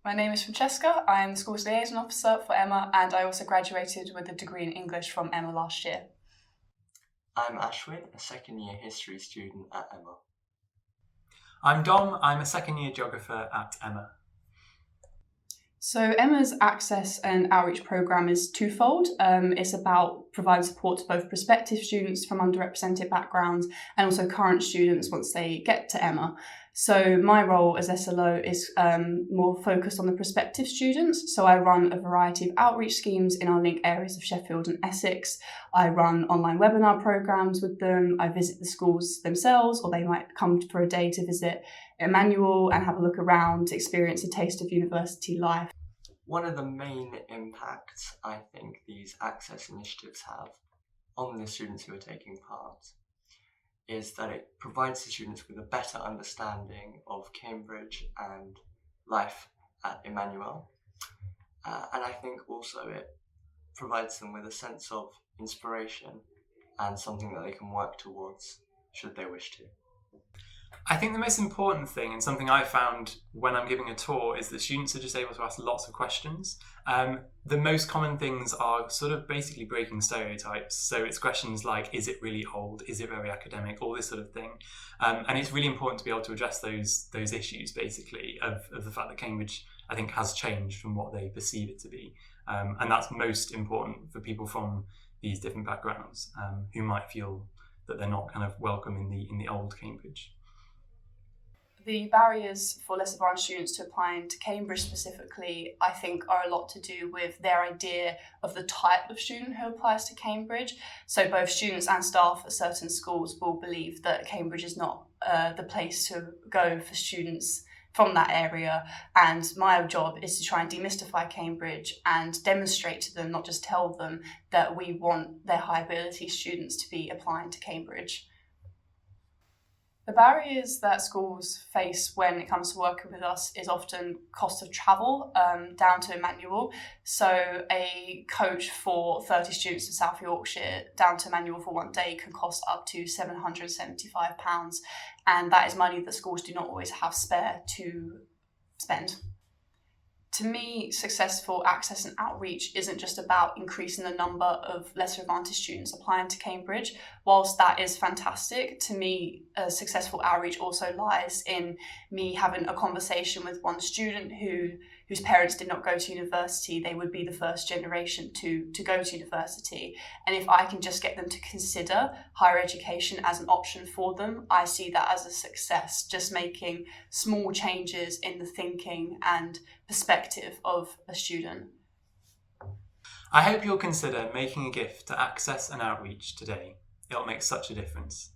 My name is Francesca. I am the Schools Liaison Officer for 𝘨𝘮𝘮𝘢, and I also graduated with a degree in English from 𝘨𝘮𝘮𝘢 last year. I'm Ashwin, a second-year history student at 𝘨𝘮𝘮𝘢. I'm Dom. I'm a second-year geographer at 𝘨𝘮𝘮. So 𝘨𝘮𝘮's access and outreach programme is twofold. It's about providing support to both prospective students from underrepresented backgrounds and also current students once they get to 𝘨𝘮𝘮. So my role as SLO is more focused on the prospective students. So I run a variety of outreach schemes in our link areas of Sheffield and Essex. I run online webinar programmes with them. I visit the schools themselves, or they might come for a day to visit 𝘨𝑃𝑒𝑚𝑎𝑛ual and have a look around to experience a taste of university life. One of the main impacts I think these access initiatives have on the students who are taking part is that it provides the students with a better understanding of Cambridge and life at 𝘨𝑃𝑒𝑚𝑎𝑛ual. And I think also it provides them with a sense of inspiration and something that they can work towards should they wish to. I think the most important thing, and something I found when I'm giving a tour, is that students are just able to ask lots of questions. The most common things are sort of basically breaking stereotypes. So it's questions like, is it really old? Is it very academic? All this sort of thing. And it's really important to be able to address those issues, basically, of the fact that Cambridge, I think, has changed from what they perceive it to be. And that's most important for people from these different backgrounds who might feel that they're not kind of welcome in the old Cambridge. The barriers for less advanced students to applying to Cambridge specifically, I think, are a lot to do with their idea of the type of student who applies to Cambridge. So both students and staff at certain schools will believe that Cambridge is not the place to go for students from that area. And my job is to try and demystify Cambridge and demonstrate to them, not just tell them, that we want their high ability students to be applying to Cambridge. The barriers that schools face when it comes to working with us is often cost of travel down to 𝘨𝑃𝑒𝑚𝑎𝑛ual. So a coach for 30 students in South Yorkshire down to 𝘨𝑃𝑒𝑚𝑎𝑛ual for one day can cost up to £775, and that is money that schools do not always have spare to spend. To me, successful access and outreach isn't just about increasing the number of lesser advantaged students applying to Cambridge. Whilst that is fantastic, to me, successful outreach also lies in me having a conversation with one student whose parents did not go to university. They would be the first generation to go to university. And if I can just get them to consider higher education as an option for them, I see that as a success, just making small changes in the thinking and perspective of a student. I hope you'll consider making a gift to access and outreach today. It'll make such a difference.